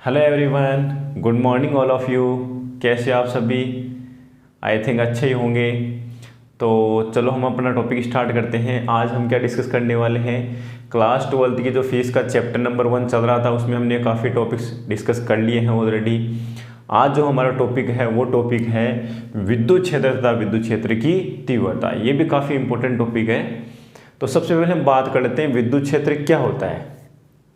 Hello everyone, good morning all of you. कैसे आप सभी? आई थिंक अच्छे ही होंगे। तो चलो हम अपना टॉपिक स्टार्ट करते हैं। आज हम क्या डिस्कस करने वाले हैं, क्लास 12th की जो फिजिक्स का चैप्टर नंबर 1 चल रहा था उसमें हमने काफ़ी टॉपिक्स डिस्कस कर लिए हैं ऑलरेडी। आज जो हमारा टॉपिक है वो टॉपिक है विद्युत क्षेत्र तथा विद्युत क्षेत्र की तीव्रता। ये भी काफ़ी इंपॉर्टेंट टॉपिक है। तो सबसे पहले हम बात कर लेते हैं विद्युत क्षेत्र क्या होता है।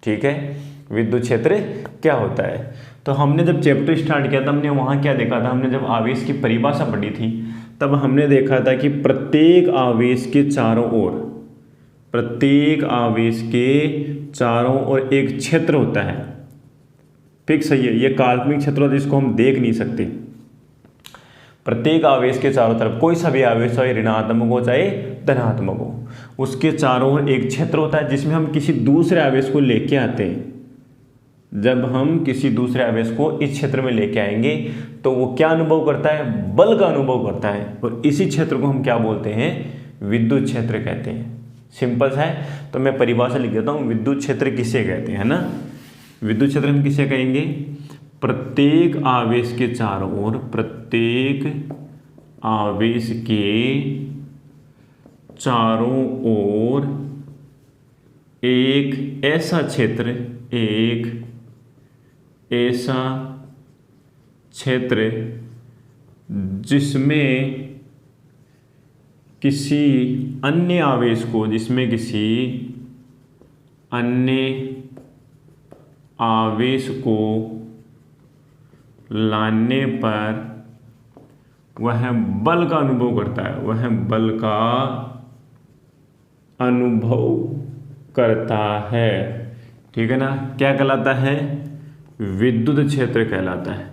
ठीक है, विद्युत क्षेत्र क्या होता है। तो हमने जब चैप्टर स्टार्ट किया था हमने वहाँ क्या देखा था, हमने जब आवेश की परिभाषा पढ़ी थी तब हमने देखा था कि प्रत्येक आवेश के चारों ओर एक क्षेत्र होता है। फिक्स है, ये काल्पनिक क्षेत्र होता है जिसको हम देख नहीं सकते। प्रत्येक आवेश के चारों तरफ कोई सा भी आवेश चाहे ऋणात्मक हो चाहे धनात्मक हो, उसके चारों ओर एक क्षेत्र होता है जिसमें हम किसी दूसरे आवेश को लेके आते हैं। जब हम किसी दूसरे आवेश को इस क्षेत्र में लेके आएंगे तो वो क्या अनुभव करता है, बल का अनुभव करता है। और इसी क्षेत्र को हम क्या बोलते हैं, विद्युत क्षेत्र कहते हैं। सिंपल है। तो मैं परिभाषा लिख देता हूँ, विद्युत क्षेत्र किसे कहते हैं, है ना। विद्युत क्षेत्र हम किसे कहेंगे, प्रत्येक आवेश के चारों ओर, प्रत्येक आवेश के चारों ओर एक ऐसा क्षेत्र जिसमें किसी अन्य आवेश को लाने पर वह बल का अनुभव करता है, ठीक है ना। क्या कहलाता है, विद्युत क्षेत्र कहलाता है।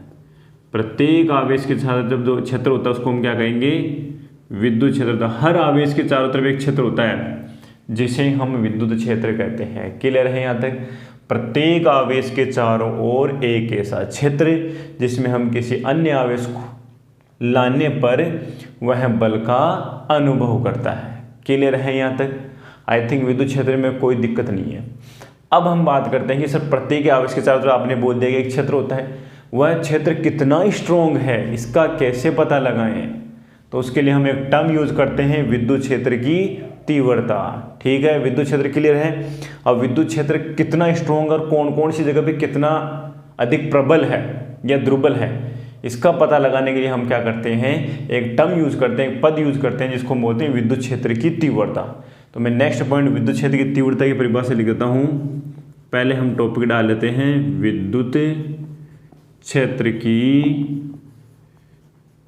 प्रत्येक आवेश के साथ जब जो क्षेत्र होता है उसको हम क्या कहेंगे, विद्युत क्षेत्र। तो हर आवेश के चारों तरफ एक क्षेत्र होता है जिसे हम विद्युत क्षेत्र कहते हैं। क्लियर है यहाँ तक। प्रत्येक आवेश के चारों ओर एक ऐसा क्षेत्र जिसमें हम किसी अन्य आवेश को लाने पर वह बल का अनुभव करता है। क्लियर है यहाँ तक। आई थिंक विद्युत क्षेत्र में कोई दिक्कत नहीं है। अब हम बात करते हैं कि सर प्रत्येक आवेश के चारों तरफ आपने बोल दिया कि एक क्षेत्र होता है, वह क्षेत्र कितना स्ट्रॉन्ग है इसका कैसे पता लगाएं। तो उसके लिए हम एक टर्म यूज करते हैं, विद्युत क्षेत्र की तीव्रता। ठीक है, विद्युत क्षेत्र क्लियर है। अब विद्युत क्षेत्र कितना स्ट्रॉन्ग और कौन कौन सी जगह पे कितना अधिक प्रबल है या दुर्बल है, इसका पता लगाने के लिए हम क्या करते हैं, एक टर्म यूज करते हैं, एक पद यूज करते हैं जिसको हम बोलते हैं विद्युत क्षेत्र की तीव्रता। तो मैं नेक्स्ट पॉइंट विद्युत क्षेत्र की तीव्रता की परिभाषा लिख देता हूँ। पहले हम टॉपिक डाल लेते हैं विद्युत क्षेत्र की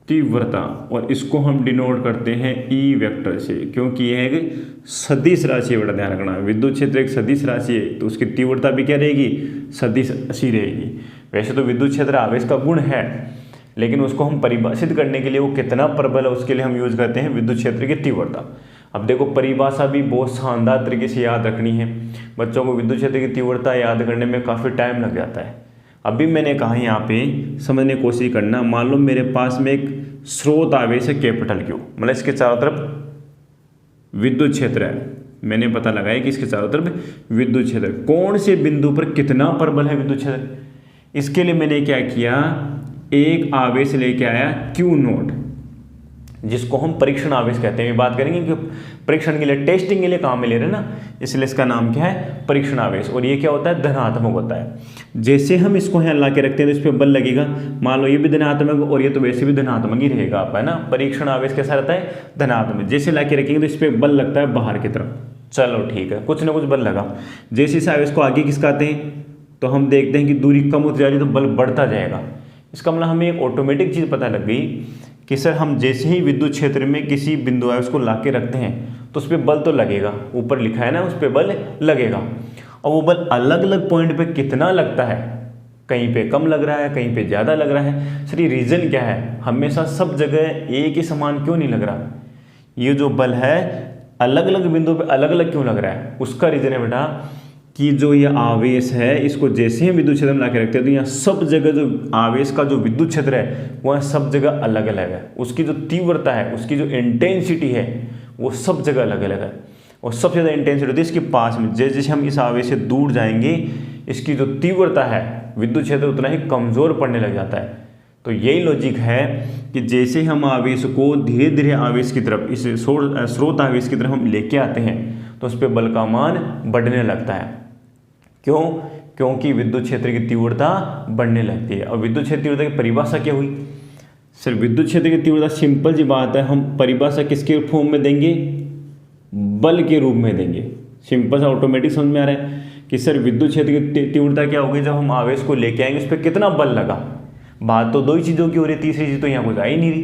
तीव्रता, और इसको हम डिनोट करते हैं ई वेक्टर से, क्योंकि यह एक सदिश राशि है। बड़ा ध्यान रखना, विद्युत क्षेत्र एक सदिश राशि है तो उसकी तीव्रता भी क्या रहेगी, सदिश राशि रहेगी। वैसे तो विद्युत क्षेत्र आवेश का गुण है, लेकिन उसको हम परिभाषित करने के लिए वो कितना प्रबल है उसके लिए हम यूज करते हैं विद्युत क्षेत्र की तीव्रता। अब देखो परिभाषा भी बहुत शानदार तरीके से याद रखनी है। बच्चों को विद्युत क्षेत्र की तीव्रता याद करने में काफ़ी टाइम लग जाता है। अभी मैंने कहा यहाँ पे समझने की कोशिश करना। मान लो मेरे पास में एक स्रोत आवेश है कैपिटल क्यू, मतलब इसके चारों तरफ विद्युत क्षेत्र है। मैंने पता लगाया कि इसके चारों तरफ विद्युत क्षेत्र कौन से बिंदु पर कितना प्रबल है विद्युत क्षेत्र। इसके लिए मैंने क्या किया, एक आवेश लेके आया क्यू नोट, जिसको हम परीक्षण आवेश कहते हैं। बात करेंगे कि परीक्षण के लिए, टेस्टिंग के लिए काम में ले रहे हैं ना, इसलिए इसका नाम क्या है, परीक्षण आवेश। और ये क्या होता है, धनात्मक होता है। जैसे हम इसको यहाँ ला के रखते हैं तो इस पर बल लगेगा। मान लो ये भी धनात्मक और ये तो वैसे भी धनात्मक ही रहेगा आपका, है ना। परीक्षण आवेश कैसा रहता है, धनात्मक। जैसे ला के रखेंगे तो इस पर बल लगता है बाहर की तरफ। चलो ठीक है, कुछ ना कुछ बल लगा। जैसे इस आवेश को आगे खिसकाते हैं तो हम देखते हैं कि दूरी कम होती जा रही है तो बल बढ़ता जाएगा। इसका मतलब हमें एक ऑटोमेटिक चीज़ पता लग गई कि सर हम जैसे ही विद्युत क्षेत्र में किसी बिंदु आवेश को लाके रखते हैं तो उस पर बल तो लगेगा, ऊपर लिखा है ना, उस पर बल लगेगा। और वो बल अलग अलग पॉइंट पे कितना लगता है, कहीं पे कम लग रहा है, कहीं पे ज़्यादा लग रहा है। सर ये रीज़न क्या है, हमेशा सब जगह एक ही समान क्यों नहीं लग रहा, ये जो बल है अलग अलग बिंदु पे अलग अलग क्यों लग रहा है। उसका रीज़न है बेटा कि जो ये आवेश है इसको जैसे ही विद्युत क्षेत्र में ला के रखते हैं तो यहाँ सब जगह जो आवेश का जो विद्युत क्षेत्र है वह सब जगह अलग अलग है। उसकी जो तीव्रता है, उसकी जो इंटेंसिटी है वो सब जगह अलग अलग है। और सबसे ज़्यादा इंटेंसिटी होती है इसके पास में। जैसे जैसे हम इस आवेश से दूर जाएंगे इसकी जो तीव्रता है विद्युत क्षेत्र उतना ही कमज़ोर पड़ने लग जाता है। तो यही लॉजिक है कि जैसे हम आवेश को धीरे धीरे आवेश की तरफ, इस स्रोत आवेश की तरफ हम लेके आते हैं तो उस पर बल का मान बढ़ने लगता है। क्यों? क्योंकि विद्युत क्षेत्र की तीव्रता बढ़ने लगती है। और विद्युत क्षेत्र तीव्रता की परिभाषा क्या हुई? सर विद्युत क्षेत्र की तीव्रता सिंपल सी बात है, हम परिभाषा किसके फॉर्म में देंगे? बल के रूप में देंगे। सिंपल सा ऑटोमेटिक समझ में आ रहा है कि सर विद्युत क्षेत्र की तीव्रता क्या होगी? जब हम आवेश को लेके आएंगे उस पर कितना बल लगा। बात तो दो ही चीज़ों की हो रही है, तीसरी चीज़ तो यहाँ कुछ आ ही नहीं रही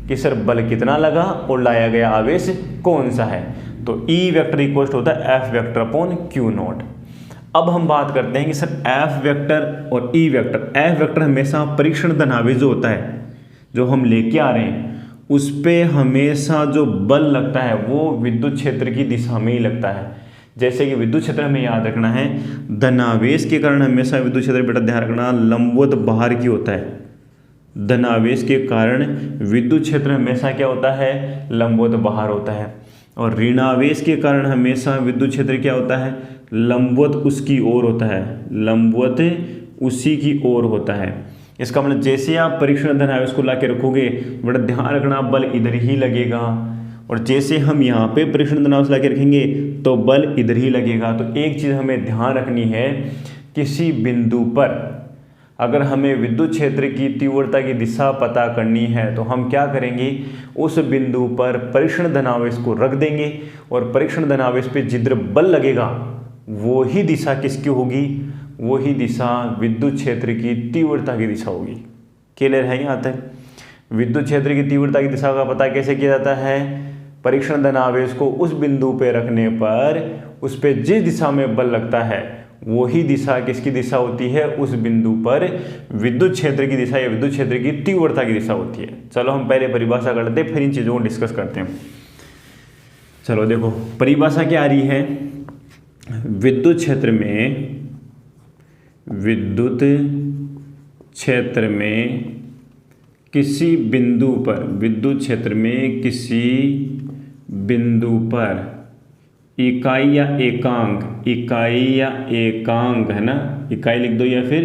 कि सर बल कितना लगा और लाया गया आवेश कौन सा है। तो E वेक्टर इक्वल होता है F vector upon Q not. अब हम बात करते हैं कि सर F वेक्टर और E वेक्टर। F वेक्टर हमेशा परीक्षण धनावेश जो होता है जो हम लेके आ रहे हैं उस पर हमेशा जो बल लगता है वो विद्युत क्षेत्र की दिशा में ही लगता है। जैसे कि विद्युत क्षेत्र हमें याद रखना है, धनावेश के कारण हमेशा विद्युत क्षेत्र बेटा ध्यान रखना लंबवत बाहर की होता है। धनावेश के कारण विद्युत क्षेत्र हमेशा क्या होता है? लंबवत बाहर होता है। और ऋणावेश के कारण हमेशा विद्युत क्षेत्र क्या होता है? लंबवत उसकी ओर होता है, लंबवत उसी की ओर होता है। इसका मतलब जैसे आप परीक्षण धनावेश को ला के रखोगे बड़ा ध्यान रखना बल इधर ही लगेगा, और जैसे हम यहाँ पे परीक्षण धनावेश ला के रखेंगे तो बल इधर ही लगेगा। तो एक चीज़ हमें ध्यान रखनी है, किसी बिंदु पर अगर हमें विद्युत क्षेत्र की तीव्रता की दिशा पता करनी है तो हम क्या करेंगे? उस बिंदु पर परीक्षण धनावेश को रख देंगे और परीक्षण धनावेश पे जिधर बल लगेगा वो ही दिशा किसकी होगी? वो ही दिशा विद्युत क्षेत्र की तीव्रता की दिशा होगी। क्लियर है यहाँ तक? विद्युत क्षेत्र की तीव्रता की दिशा का पता कैसे किया जाता है? परीक्षण धनावेश को उस बिंदु पे रखने पर उस पे जिस दिशा में बल लगता है वो ही दिशा किसकी दिशा होती है? उस बिंदु पर विद्युत क्षेत्र की दिशा या विद्युत क्षेत्र की तीव्रता की दिशा होती है। चलो हम पहले परिभाषा कर लेते हैं फिर इन चीज़ों को डिस्कस करते हैं। चलो देखो परिभाषा क्या आ रही है? विद्युत क्षेत्र में किसी बिंदु पर, विद्युत क्षेत्र में किसी बिंदु पर इकाई या एकांक, इकाई या एकांक है ना, इकाई लिख दो या फिर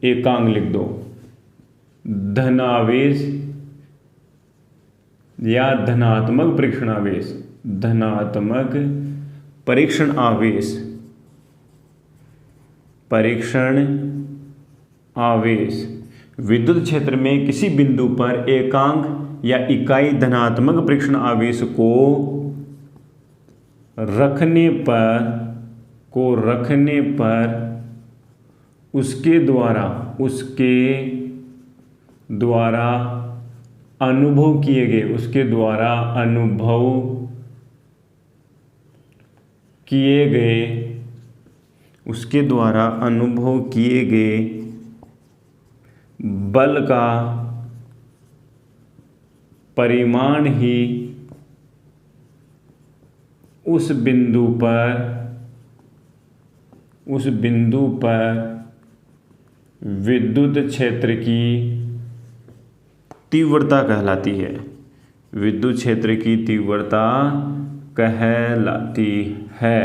एकांक लिख दो, धनावेश या धनात्मक परीक्षण आवेश, धनात्मक परीक्षण आवेश, परीक्षण आवेश विद्युत क्षेत्र में किसी बिंदु पर एकांक या इकाई धनात्मक परीक्षण आवेश को रखने पर उसके द्वारा अनुभव किए गए, उसके द्वारा अनुभव किए गए बल का परिमाण ही उस बिंदु पर विद्युत क्षेत्र की तीव्रता कहलाती है, विद्युत क्षेत्र की तीव्रता कहलाती है।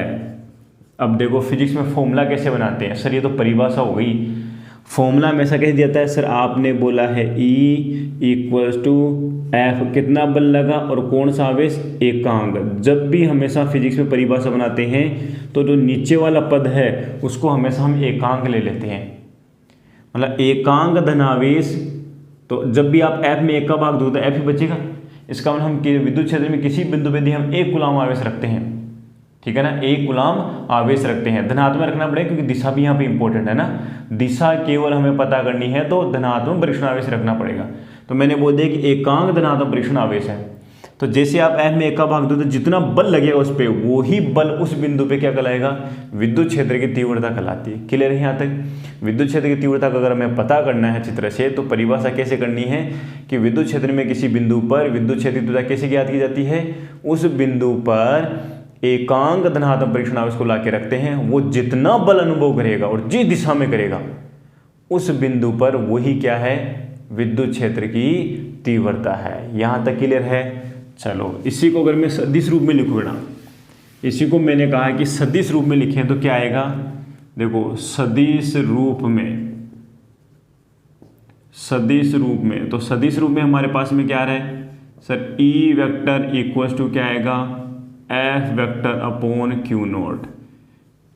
अब देखो फिजिक्स में फॉर्मूला कैसे बनाते हैं? सर ये तो परिभाषा हो गई, फॉर्मूला में ऐसा कह दिया जाता है सर आपने बोला है E इक्वल्स टू F, कितना बल लगा और कौन सा आवेश? एकांक। जब भी हमेशा फिजिक्स में परिभाषा बनाते हैं तो जो नीचे वाला पद है उसको हमेशा हम एकांक ले लेते हैं, मतलब एकांक धनावेश। तो जब भी आप F में एक का भाग दो तो F ही बचेगा। इसका मतलब हम विद्युत क्षेत्र में किसी बिंदु पे हम 1 कूलाम आवेश रखते हैं, ठीक है ना, 1 कूलाम आवेश रखते हैं। धनात्मक रखना पड़ेगा क्योंकि दिशा भी यहाँ पे इंपॉर्टेंट है ना, दिशा केवल हमें पता करनी है तो धनात्मक परीक्षण आवेश रखना पड़ेगा। तो मैंने बोल दिया कि एकांक धनात्मक परीक्षण आवेश है। तो जैसे आप F में 1 का भाग दो तो जितना बल लगेगा उस पर वो ही बल उस बिंदु पे क्या कहलाएगा? विद्युत क्षेत्र की तीव्रता कहलाती है। क्लियर है यहाँ तक? विद्युत क्षेत्र की तीव्रता का अगर हमें पता करना है चित्र से तो परिभाषा कैसे करनी है कि विद्युत क्षेत्र में किसी बिंदु पर विद्युत क्षेत्र की तीव्रता कैसे ज्ञात की जाती है? उस बिंदु पर एकांक धनात्मक परीक्षण आवेश को ला के रखते हैं, वो जितना बल अनुभव करेगा और जिस दिशा में करेगा उस बिंदु पर वही क्या है? विद्युत क्षेत्र की तीव्रता है। यहाँ तक क्लियर है? चलो इसी को अगर मैं सदिश रूप में लिखूँ बेटा, इसी को मैंने कहा कि सदिश रूप में लिखें तो क्या आएगा, देखो सदिश रूप में, तो सदिश रूप में हमारे पास में क्या आ रहा है sir, E vector equals to क्या आएगा, F vector upon Q naught.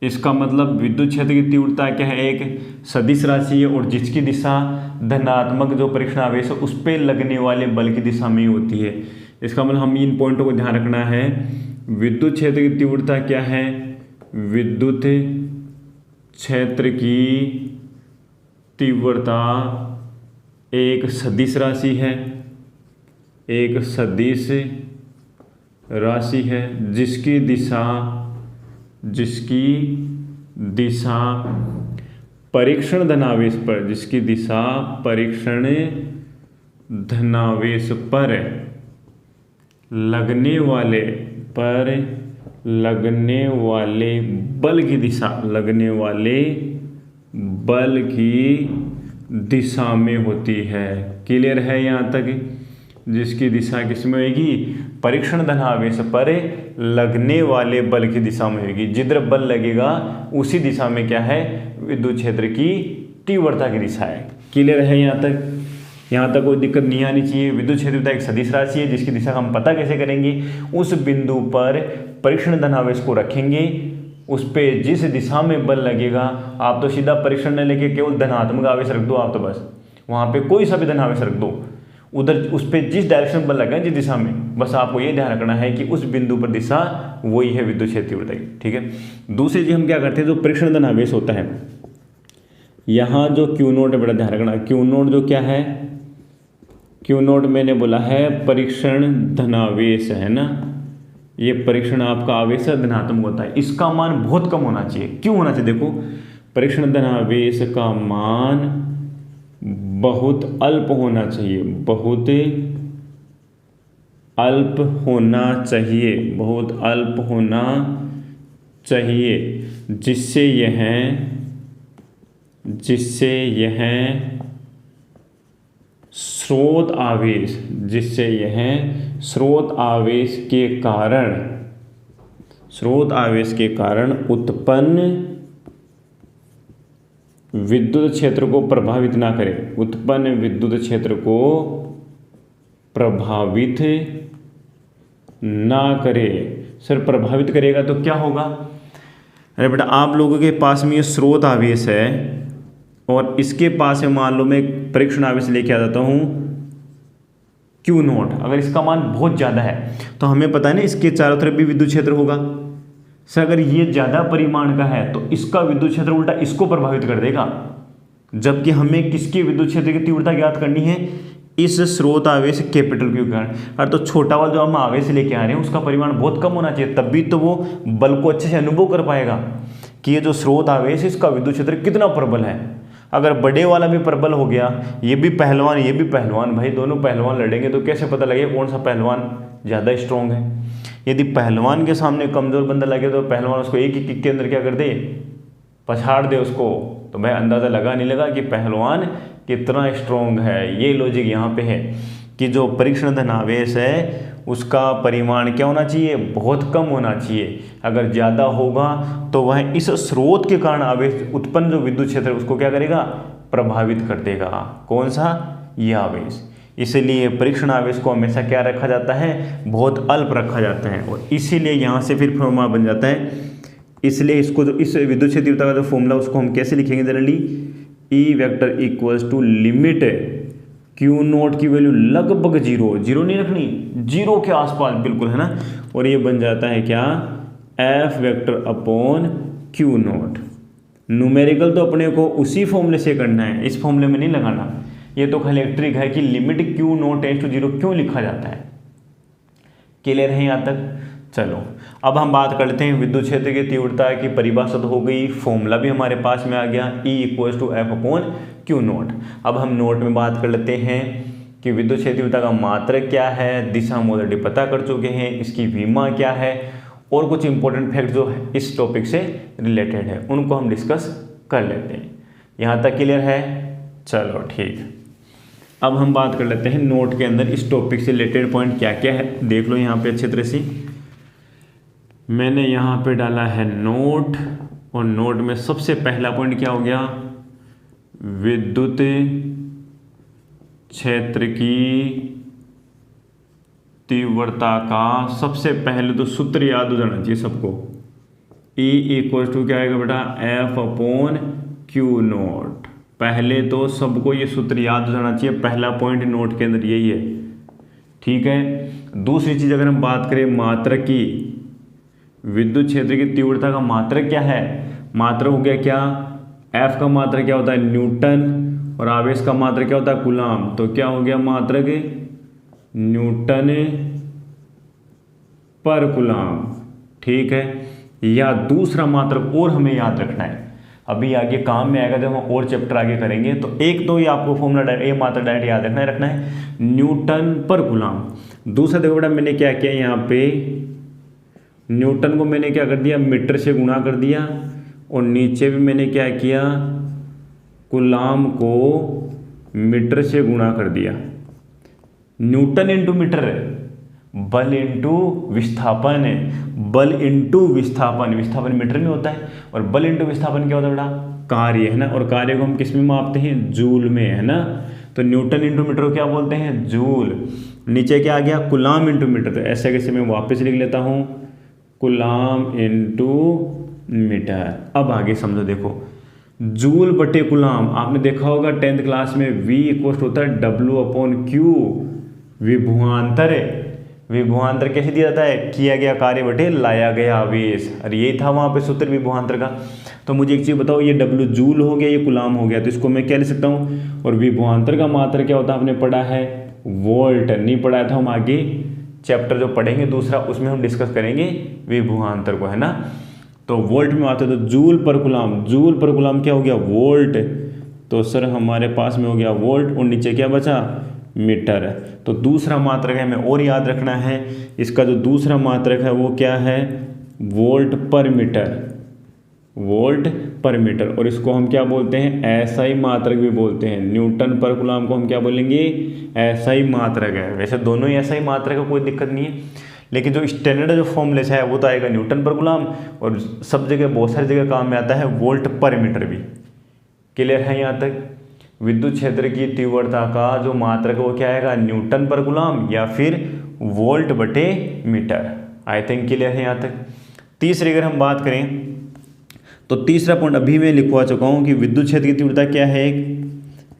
इसका मतलब विद्युत क्षेत्र की तीव्रता क्या है, एक सदिश राशि है और जिसकी दिशा धनात्मक जो परीक्षण आवेश है उस पर लगने वाले बल की दिशा में ही होती है। इसका मतलब हम इन पॉइंटों को ध्यान रखना है। विद्युत क्षेत्र की तीव्रता क्या है, विद्युत क्षेत्र की तीव्रता एक सदिश राशि है, एक सदिश राशि है जिसकी दिशा परीक्षण धनावेश पर, जिसकी दिशा परीक्षण धनावेश पर लगने वाले बल की दिशा में होती है। क्लियर है यहाँ तक? जिसकी दिशा किस में होगी, परीक्षण धनावेश पर लगने वाले बल की दिशा में होगी। जिधर बल लगेगा उसी दिशा में क्या है, विद्युत क्षेत्र की तीव्रता की दिशा है। क्लियर है यहाँ तक? यहाँ तक कोई दिक्कत नहीं आनी चाहिए। विद्युत क्षेत्र एक सदिश राशि है जिसकी दिशा हम पता कैसे करेंगे, उस बिंदु पर परीक्षण धनावेश को रखेंगे, उस पे जिस दिशा में बल लगेगा, आप तो सीधा परीक्षण न लेके केवल धनात्मक आवेश रख दो, आप तो बस वहाँ पे कोई सा भी धनावेश रख दो, उधर उस पे जिस डायरेक्शन में बल लगा जिस दिशा में, बस आपको ये ध्यान रखना है कि उस बिंदु पर दिशा वही है विद्युत क्षेत्र तीव्रता की। ठीक है। दूसरी चीज हम क्या करते हैं, जो परीक्षण धनावेश होता है, यहाँ जो क्यू नोट है, बड़ा ध्यान रखना, क्यू नोट जो क्या है, क्यू नोट मैंने बोला है परीक्षण धनावेश है ना, ये परीक्षण आपका आवेश धनात्मक होता है, इसका मान बहुत कम होना चाहिए। क्यों होना चाहिए, देखो परीक्षण धनावेश का मान बहुत अल्प होना चाहिए, बहुत अल्प होना चाहिए, जिससे यह स्रोत आवेश के कारण उत्पन्न विद्युत क्षेत्र को प्रभावित ना करे, सर प्रभावित करेगा तो क्या होगा, अरे बेटा आप लोगों के पास में ये स्रोत आवेश है और इसके पास में मान लो मैं परीक्षण आवेश लेके आ जाता हूँ क्यू नोट, अगर इसका मान बहुत ज़्यादा है तो हमें पता है ना इसके चारों तरफ भी विद्युत क्षेत्र होगा। सर अगर ये ज़्यादा परिमाण का है तो इसका विद्युत क्षेत्र उल्टा इसको प्रभावित कर देगा, जबकि हमें किसकी विद्युत क्षेत्र की तीव्रता ज्ञात करनी है, इस स्रोत आवेश कैपिटल क्यू के कारण। अरे तो छोटा वाला जो हम आवेश लेके आ रहे हैं उसका परिमाण बहुत कम होना चाहिए, तभी तो वो बल को अच्छे से अनुभव कर पाएगा कि ये जो स्रोत आवेश इसका विद्युत क्षेत्र कितना प्रबल है। अगर बड़े वाला भी प्रबल हो गया, ये भी पहलवान, भाई दोनों पहलवान लड़ेंगे तो कैसे पता लगेगा कौन सा पहलवान ज़्यादा स्ट्रॉन्ग है। यदि पहलवान के सामने कमज़ोर बंदा लगे तो पहलवान उसको एक ही किक के अंदर क्या कर दे, पछाड़ दे उसको, तो भाई अंदाज़ा लगा नहीं लगा कि पहलवान कितना स्ट्रॉन्ग है। ये लॉजिक यहाँ पे है कि जो परीक्षण धनावेश है उसका परिमाण क्या होना चाहिए, बहुत कम होना चाहिए। अगर ज़्यादा होगा तो वह इस स्रोत के कारण आवेश उत्पन्न जो विद्युत क्षेत्र है उसको क्या करेगा, प्रभावित कर देगा। कौन सा, ये आवेश। इसलिए परीक्षण आवेश को हमेशा क्या रखा जाता है, बहुत अल्प रखा जाता है, और इसीलिए यहाँ से फिर फॉर्मूला बन जाता है। इसलिए इसको जो इस विद्युत क्षेत्र तीव्रता का जो फॉर्मूला उसको हम कैसे लिखेंगे generally, E vector equals to limit Q naught की वैल्यू लगभग जीरो नहीं रखनी, जीरो के आसपास बिल्कुल, है ना, और ये बन जाता है क्या, F vector upon Q note. Numerical तो अपने को उसी फॉर्मूले से करना है, इस फॉर्मूले में नहीं लगाना। ये तो खाली एक ट्रिक है कि limit Q naught tends to zero क्यों लिखा जाता है। क्लियर है यहाँ तक? चलो अब हम बात कर लेते हैं विद्युत क्षेत्र की तीव्रता की परिभाषा तो हो गई, फॉर्मूला भी हमारे पास में आ गया, E equals to F upon Q naught. अब हम नोट में बात कर लेते हैं कि विद्युत क्षेत्र तीव्रता का मात्रक क्या है, दिशा हम ऑलरेडी पता कर चुके हैं, इसकी विमा क्या है, और कुछ इंपॉर्टेंट फैक्ट जो है इस टॉपिक से रिलेटेड है उनको हम डिस्कस कर लेते हैं। यहाँ तक क्लियर है? चलो ठीक। अब हम बात कर लेते हैं नोट के अंदर इस टॉपिक से रिलेटेड पॉइंट क्या क्या है, देख लो यहाँ पे अच्छे तरह से। मैंने यहाँ पे डाला है नोट, और नोट में सबसे पहला पॉइंट क्या हो गया, विद्युत क्षेत्र की तीव्रता का सबसे पहले तो सूत्र याद हो जाना चाहिए सबको, E इक्वल टू क्या आएगा बेटा, F अपॉन क्यू नोट। पहले तो सबको ये सूत्र याद हो जाना चाहिए, पहला पॉइंट नोट के अंदर यही है, ठीक है। दूसरी चीज अगर हम बात करें मात्रक की, विद्युत क्षेत्र की तीव्रता का मात्रक क्या है, मात्रक हो गया क्या, F का मात्रक क्या होता है न्यूटन, और आवेश का मात्रक क्या होता है कूलाम, तो क्या हो गया मात्रक न्यूटन पर कूलाम, ठीक है। या दूसरा मात्रक और हमें याद रखना है, अभी आगे काम में आएगा जब हम और चैप्टर आगे करेंगे, तो एक तो ये आपको फॉर्मूला ये मात्रक डायरेक्ट याद रखना है न्यूटन पर कूलाम। दूसरा देखो बेटा मैंने क्या किया, यहाँ पे न्यूटन को मैंने क्या कर दिया, मीटर से गुणा कर दिया, और नीचे भी मैंने क्या किया, कूलाम को मीटर से गुणा कर दिया। न्यूटन इंटू मीटर, बल इंटू विस्थापन है, बल इंटू विस्थापन, विस्थापन मीटर में होता है, और बल इंटू विस्थापन क्या होता है बेटा, कार्य है ना, और कार्य को हम किस में मापते हैं, जूल में, है ना। तो न्यूटन इंटू मीटर को क्या बोलते हैं, जूल। नीचे क्या आ गया, कूलाम इंटू मीटर, तो ऐसे कैसे मैं वापस लिख लेता हूँ, कूलाम इंटू मीटर। अब आगे समझो, देखो जूल बटे कूलाम, आपने देखा होगा 10th क्लास में V इक्वल होता है W अपॉन Q, विभवांतर है। विभवांतर कैसे दिया जाता है, किया गया कार्य बटे लाया गया आवेश, और यही था वहाँ पे सूत्र विभवांतर का। तो मुझे एक चीज़ बताओ, ये W जूल हो गया, ये कूलाम हो गया, तो इसको मैं क्या लिख सकता हूँ, और विभवांतर का मात्रक क्या होता है, आपने पढ़ा है वोल्ट, नहीं पढ़ाया था, हम आगे चैप्टर जो पढ़ेंगे दूसरा उसमें हम डिस्कस करेंगे विभवांतर को, है ना। तो वोल्ट में आते तो जूल पर कूलाम, जूल पर कूलाम क्या हो गया, वोल्ट, तो सर हमारे पास में हो गया वोल्ट, और नीचे क्या बचा, मीटर। तो दूसरा मात्रक है हमें और याद रखना है, इसका जो दूसरा मात्रक है वो क्या है, वोल्ट पर मीटर, वोल्ट पर मीटर, और इसको हम क्या बोलते हैं, एसआई मात्रक भी बोलते हैं। न्यूटन पर कूलाम को हम क्या बोलेंगे, एसआई मात्रक है। वैसे दोनों ही एसआई मात्रक है, कोई दिक्कत नहीं है, लेकिन जो स्टैंडर्ड जो फॉर्मूले है वो तो आएगा न्यूटन पर कूलाम, और सब जगह बहुत सारी जगह काम में आता है वोल्ट पर मीटर भी। क्लियर है यहाँ तक। विद्युत क्षेत्र की तीव्रता का जो मात्रक वो क्या आएगा, न्यूटन पर कूलाम या फिर वोल्ट बटे मीटर। आई थिंक क्लियर है यहाँ तक। तीसरी अगर हम बात करें तो तीसरा पॉइंट अभी मैं लिखवा चुका हूँ कि विद्युत क्षेत्र की तीव्रता क्या है,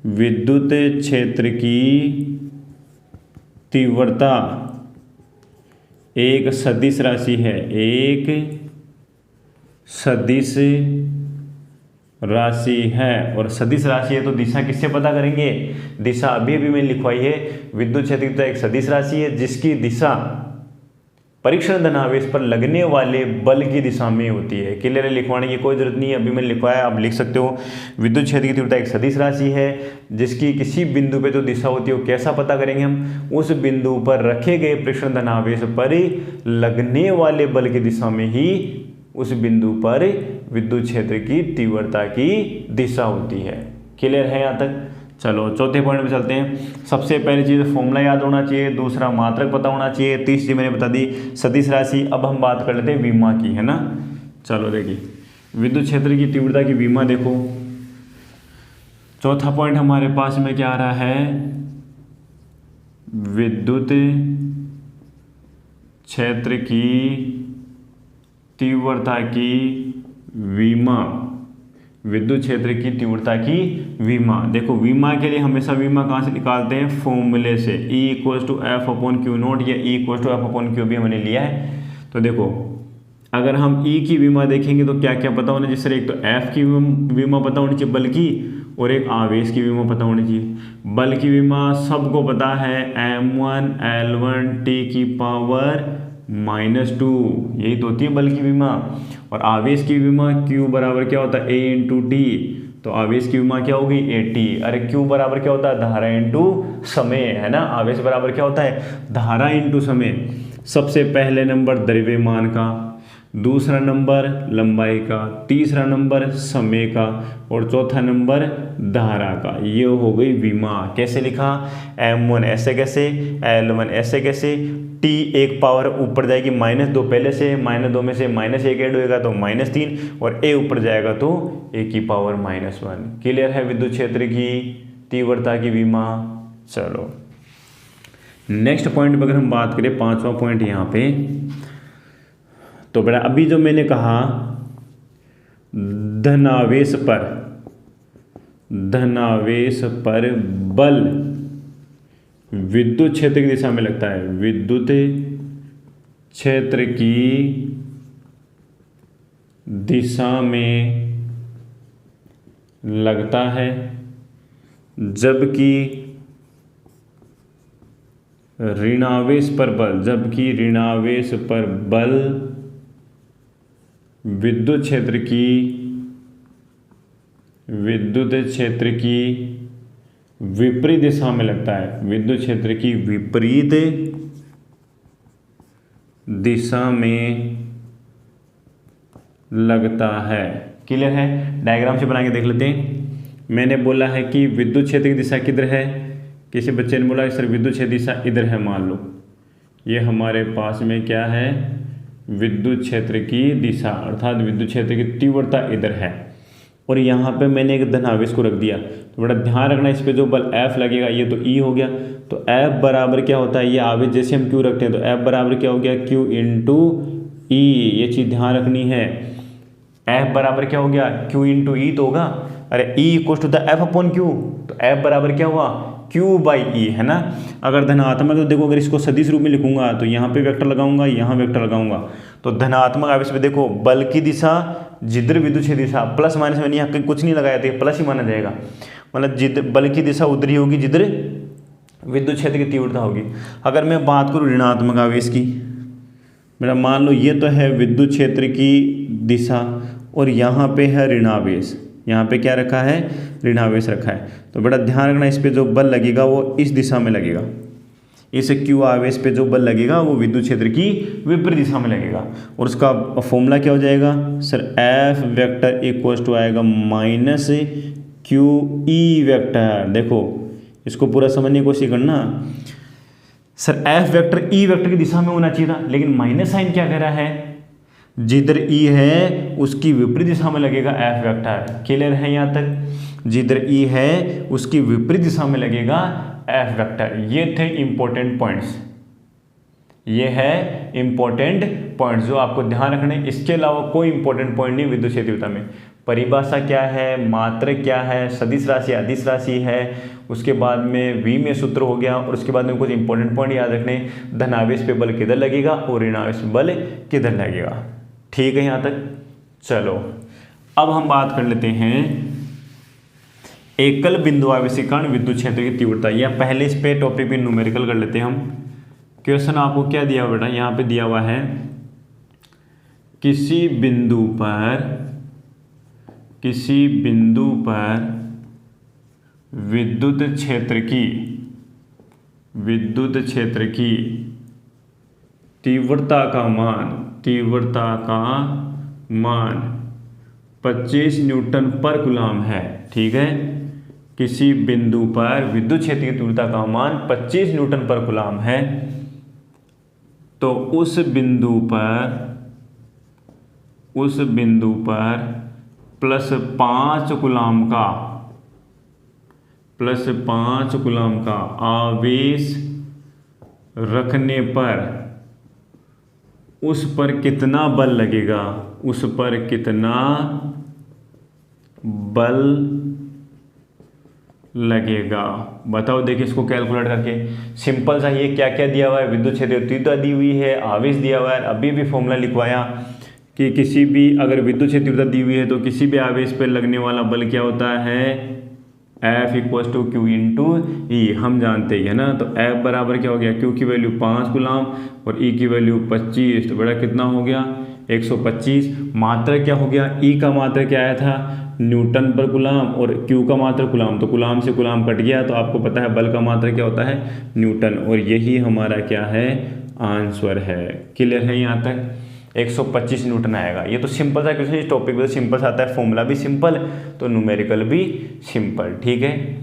विद्युत क्षेत्र की तीव्रता एक सदिश राशि है, एक सदिश राशि है, और सदिश राशि है तो दिशा किससे पता करेंगे, दिशा अभी अभी मैंने लिखवाई है, विद्युत क्षेत्र की एक सदिश राशि है जिसकी दिशा परीक्षण धनावेश पर लगने वाले बल की दिशा में होती है। क्लियर है, लिखवाने की कोई जरूरत नहीं है, अभी मैंने लिखवाया, आप लिख सकते हो। विद्युत क्षेत्र की तीव्रता एक सदिश राशि है जिसकी किसी बिंदु पे जो दिशा होती है वो कैसा पता करेंगे हम, उस बिंदु पर रखे गए परीक्षण धनावेश पर लगने वाले बल की दिशा में ही उस बिंदु पर विद्युत क्षेत्र की तीव्रता की दिशा होती है। क्लियर है यहाँ तक। चलो चौथे पॉइंट में चलते हैं। सबसे पहली चीज़ फॉर्मूला याद होना चाहिए, दूसरा मात्रक पता होना चाहिए, तीसरी मैंने बता दी सदिश राशि। अब हम बात कर लेते हैं विमा की, है ना। चलो देखिए विद्युत क्षेत्र की तीव्रता की विमा देखो, चौथा पॉइंट हमारे पास में क्या आ रहा है, विद्युत क्षेत्र की तीव्रता की विमा, विद्युत क्षेत्र की तीव्रता की विमा। देखो विमा के लिए हमेशा विमा कहाँ से निकालते हैं, फॉर्मूले से, E equal to F upon Q naught या E equal to F upon Q भी हमने लिया है। तो देखो अगर हम E की विमा देखेंगे तो क्या क्या पता होना चाहिए, सर एक तो F की विमा पता होनी चाहिए बल की, और एक आवेश की विमा पता होनी चाहिए। बल की विमा सबको पता है m1 L1 t की पावर -2, यही तो होती है बल की विमा। और आवेश की विमा Q बराबर क्या होता है, A इंटू टी, तो आवेश की विमा क्या होगी, AT। अरे Q बराबर क्या होता है, धारा इंटू समय, है ना। आवेश बराबर क्या होता है, धारा इंटू समय। सबसे पहले नंबर द्रव्यमान का, दूसरा नंबर लंबाई का, तीसरा नंबर समय का, और चौथा नंबर धारा का। ये हो गई विमा। कैसे लिखा, M1 ऐसे कैसे, L1 ऐसे कैसे, टी एक पावर ऊपर जाएगी -2 पहले से, -2 में से -1 ऐड होएगा तो -3, और ए ऊपर जाएगा तो ए की पावर -1। क्लियर है विद्युत क्षेत्र की तीव्रता की विमा। चलो नेक्स्ट पॉइंट पर अगर हम बात करें, 5वां पॉइंट यहाँ पे, तो बेटा अभी जो मैंने कहा धनावेश पर बल विद्युत क्षेत्र की दिशा में लगता है, विद्युत क्षेत्र की दिशा में लगता है, जबकि ऋणावेश पर बल विद्युत क्षेत्र की विपरीत दिशा में लगता है, विद्युत क्षेत्र की विपरीत दिशा में लगता है। क्लियर है? डायग्राम से बना के देख लेते हैं। मैंने बोला है कि विद्युत क्षेत्र की दिशा किधर है, किसी बच्चे ने बोला सर विद्युत क्षेत्र दिशा इधर है, मान लो ये हमारे पास में क्या है, विद्युत क्षेत्र की दिशा, अर्थात विद्युत क्षेत्र की तीव्रता इधर है, और यहाँ पे मैंने एक धनावेश को रख दिया। तो बड़ा ध्यान रखना, इस पे जो बल F लगेगा ये तो E हो गया, तो F बराबर क्या होता है, ये आवेश जैसे हम Q रखते हैं तो F बराबर क्या हो गया, Q इंटू E। ये चीज़ ध्यान रखनी है, F बराबर क्या हो गया, Q इंटू E तो होगा, अरे E equal to the F upon Q, तो F बराबर क्या हुआ, Q बाई E, है ना। अगर धनात्मक तो देखो, अगर इसको सदिश रूप में लिखूंगा तो यहाँ पे वेक्टर लगाऊंगा, यहाँ वेक्टर लगाऊंगा, तो धनात्मक आवेश पे देखो बल की दिशा जिधर विद्युत क्षेत्र दिशा, प्लस माइनस मैंने यहाँ कुछ नहीं लगाया तो प्लस ही माना जाएगा, मतलब जिधर बल की दिशा उधर ही होगी जिधर विद्युत क्षेत्र की तीव्रता होगी। अगर मैं बात करूँ ऋणात्मक आवेश की, मेरा मान लो ये तो है विद्युत क्षेत्र की दिशा, और यहाँ पे है ऋणावेश, यहाँ पे क्या रखा है, ऋणावेश रखा है। तो बड़ा ध्यान रखना, इस पे जो बल लगेगा वो इस दिशा में लगेगा, इस Q आवेश पे जो बल लगेगा वो विद्युत क्षेत्र की विपरीत दिशा में लगेगा, और उसका फॉर्मूला क्या हो जाएगा sir, F vector equal to आएगा माइनस QE वेक्टर। देखो इसको पूरा समझने की कोशिश करना sir, F vector E vector की दिशा में होना चाहिए था, लेकिन माइनस साइन क्या कह रहा है, जिधर E है उसकी विपरीत दिशा में लगेगा F वेक्टर। क्लियर है यहाँ तक, जिधर E है उसकी विपरीत दिशा में लगेगा F वेक्टर। ये थे इंपॉर्टेंट पॉइंट्स, ये है इंपॉर्टेंट पॉइंट्स जो आपको ध्यान रखने। इसके अलावा कोई इंपॉर्टेंट पॉइंट नहीं विद्युत क्षेत्र तीव्रता में। परिभाषा क्या है, मात्रक क्या है, सदिश राशि अदिश राशि है, उसके बाद में V में सूत्र हो गया, और उसके बाद में कुछ इंपॉर्टेंट पॉइंट याद रखने, धनावेश पे बल किधर लगेगा और ऋणावेश पे बल किधर लगेगा। ठीक है यहाँ तक। चलो अब हम बात कर लेते हैं एकल बिंदु आवेश के कारण विद्युत क्षेत्र की तीव्रता, या पहले इस पे टॉपिक पे न्यूमेरिकल कर लेते हैं हम। क्वेश्चन आपको क्या दिया हुआ बेटा, यहाँ पे दिया हुआ है किसी बिंदु पर विद्युत क्षेत्र की तीव्रता का मान 25 न्यूटन पर कूलम है। ठीक है, किसी बिंदु पर विद्युत क्षेत्र की तीव्रता का मान 25 न्यूटन पर कूलम है, तो उस बिंदु पर प्लस 5 कूलम का आवेश रखने पर उस पर कितना बल लगेगा, बताओ। देखिए इसको कैलकुलेट करके सिंपल सा, ये क्या क्या दिया हुआ है, विद्युत क्षेत्र तीव्रता दी हुई है, आवेश दिया हुआ है। अभी भी फॉर्मूला लिखवाया कि किसी भी अगर विद्युत क्षेत्र तीव्रता दी हुई है तो किसी भी आवेश पर लगने वाला बल क्या होता है, F equal to Q into E, हम जानते ही है ना। तो F बराबर क्या हो गया, Q की वैल्यू 5 कूलम और E की वैल्यू 25, तो बड़ा कितना हो गया 125। मात्रक क्या हो गया, E का मात्रक क्या आया था न्यूटन पर कूलम, और Q का मात्रक कूलम, तो कूलम से कूलम कट गया, तो आपको पता है बल का मात्रक क्या होता है न्यूटन, और यही हमारा क्या है आंसर है। क्लियर है यहाँ तक, 125 न्यूटन आएगा। ये तो सिंपल सा क्वेश्चन, इस टॉपिक पे सिंपल सा आता है, फॉर्मूला भी सिंपल तो न्यूमेरिकल भी सिंपल। ठीक है।